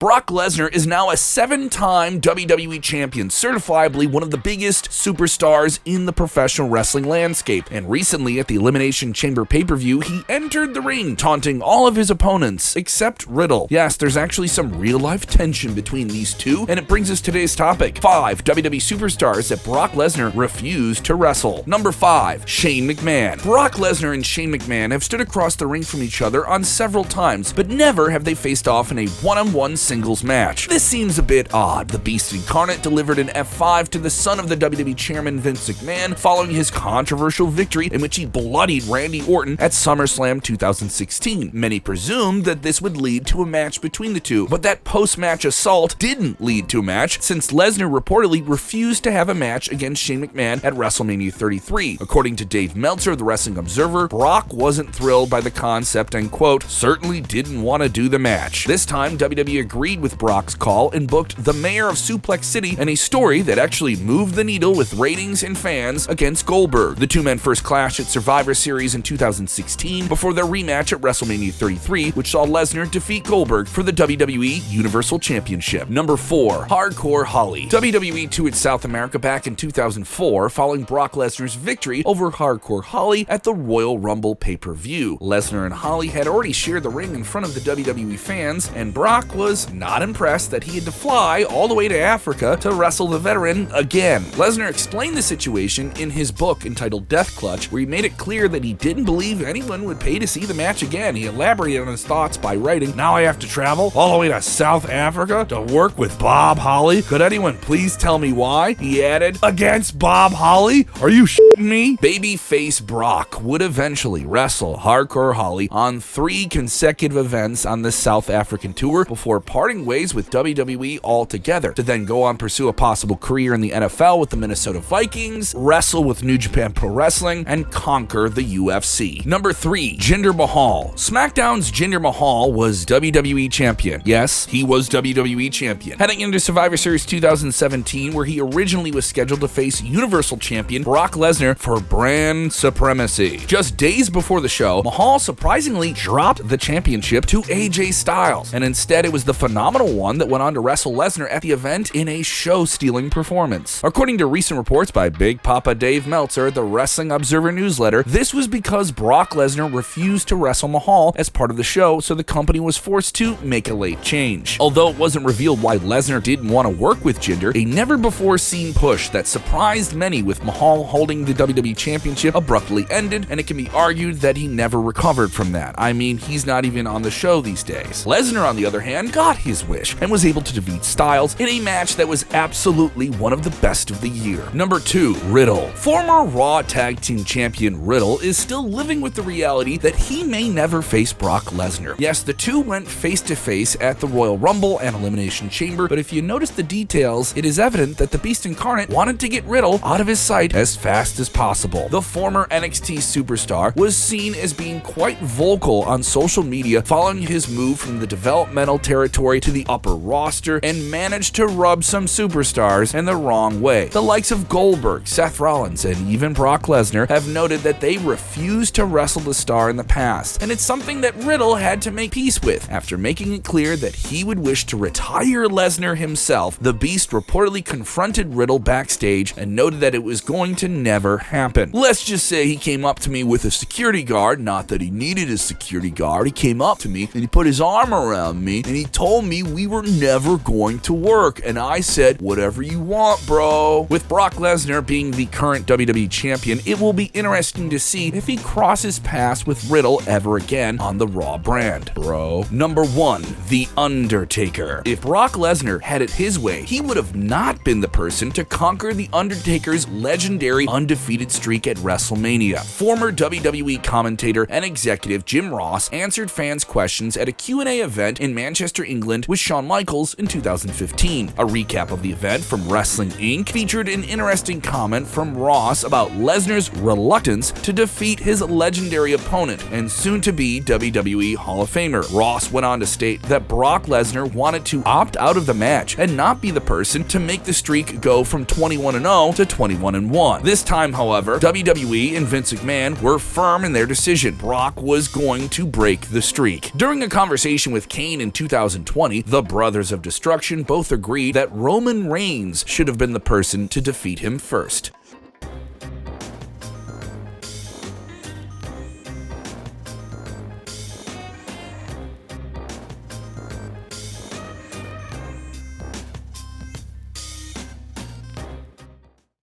Brock Lesnar is now a 7-time WWE champion, certifiably one of the biggest superstars in the professional wrestling landscape, and recently at the Elimination Chamber pay-per-view, he entered the ring, taunting all of his opponents, except Riddle. Yes, there's actually some real-life tension between these two, and it brings us today's topic: 5 WWE superstars that Brock Lesnar refused to wrestle. Number 5, Shane McMahon. Brock Lesnar and Shane McMahon have stood across the ring from each other on several times, but never have they faced off in a one-on-one singles match. This seems a bit odd. The Beast Incarnate delivered an F5 to the son of the WWE chairman Vince McMahon following his controversial victory in which he bloodied Randy Orton at SummerSlam 2016. Many presumed that this would lead to a match between the two, but that post-match assault didn't lead to a match, since Lesnar reportedly refused to have a match against Shane McMahon at WrestleMania 33. According to Dave Meltzer of the Wrestling Observer, Brock wasn't thrilled by the concept and, quote, certainly didn't want to do the match. This time, WWE agreed with Brock's call and booked the mayor of Suplex City in a story that actually moved the needle with ratings and fans against Goldberg. The two men first clashed at Survivor Series in 2016 before their rematch at WrestleMania 33, which saw Lesnar defeat Goldberg for the WWE Universal Championship. Number 4, Hardcore Holly. WWE toured South America back in 2004 following Brock Lesnar's victory over Hardcore Holly at the Royal Rumble pay-per-view. Lesnar and Holly had already shared the ring in front of the WWE fans, and Brock was not impressed that he had to fly all the way to Africa to wrestle the veteran again. Lesnar explained the situation in his book entitled Death Clutch, where he made it clear that he didn't believe anyone would pay to see the match again. He elaborated on his thoughts by writing, "Now I have to travel all the way to South Africa to work with Bob Holly. Could anyone please tell me why?" He added, "Against Bob Holly? Are you shitting me?" Babyface Brock would eventually wrestle Hardcore Holly on 3 consecutive events on the South African tour before parting ways with WWE altogether, to then go on pursue a possible career in the NFL with the Minnesota Vikings, wrestle with New Japan Pro Wrestling, and conquer the UFC. Number 3, Jinder Mahal. SmackDown's Jinder Mahal was WWE champion. Yes, he was WWE champion. Heading into Survivor Series 2017, where he originally was scheduled to face Universal Champion Brock Lesnar for brand supremacy. Just days before the show, Mahal surprisingly dropped the championship to AJ Styles, and instead it was the Phenomenal One that went on to wrestle Lesnar at the event in a show-stealing performance. According to recent reports by Big Papa Dave Meltzer, the Wrestling Observer newsletter, this was because Brock Lesnar refused to wrestle Mahal as part of the show, so the company was forced to make a late change. Although it wasn't revealed why Lesnar didn't want to work with Jinder, a never-before-seen push that surprised many with Mahal holding the WWE Championship abruptly ended, and it can be argued that he never recovered from that. I mean, he's not even on the show these days. Lesnar, on the other hand, got his wish and was able to defeat Styles in a match that was absolutely one of the best of the year. Number 2, Riddle. Former Raw Tag Team Champion Riddle is still living with the reality that he may never face Brock Lesnar. Yes, the two went face-to-face at the Royal Rumble and Elimination Chamber, but if you notice the details, it is evident that the Beast Incarnate wanted to get Riddle out of his sight as fast as possible. The former NXT superstar was seen as being quite vocal on social media following his move from the developmental territory to the upper roster, and managed to rub some superstars in the wrong way. The likes of Goldberg, Seth Rollins, and even Brock Lesnar have noted that they refused to wrestle the star in the past, and it's something that Riddle had to make peace with. After making it clear that he would wish to retire Lesnar himself, the Beast reportedly confronted Riddle backstage and noted that it was going to never happen. Let's just say he came up to me with a security guard, not that he needed a security guard. He came up to me and he put his arm around me and he told me we were never going to work, and I said, whatever you want, bro. With Brock Lesnar being the current WWE champion, it will be interesting to see if he crosses paths with Riddle ever again on the Raw brand, bro. Number 1, The Undertaker. If Brock Lesnar had it his way, he would have not been the person to conquer The Undertaker's legendary undefeated streak at WrestleMania. Former WWE commentator and executive Jim Ross answered fans' questions at a Q&A event in Manchester, England with Shawn Michaels in 2015. A recap of the event from Wrestling Inc. featured an interesting comment from Ross about Lesnar's reluctance to defeat his legendary opponent and soon-to-be WWE Hall of Famer. Ross went on to state that Brock Lesnar wanted to opt out of the match and not be the person to make the streak go from 21-0 to 21-1. This time, however, WWE and Vince McMahon were firm in their decision. Brock was going to break the streak. During a conversation with Kane in 2012, 2020, the Brothers of Destruction both agreed that Roman Reigns should have been the person to defeat him first.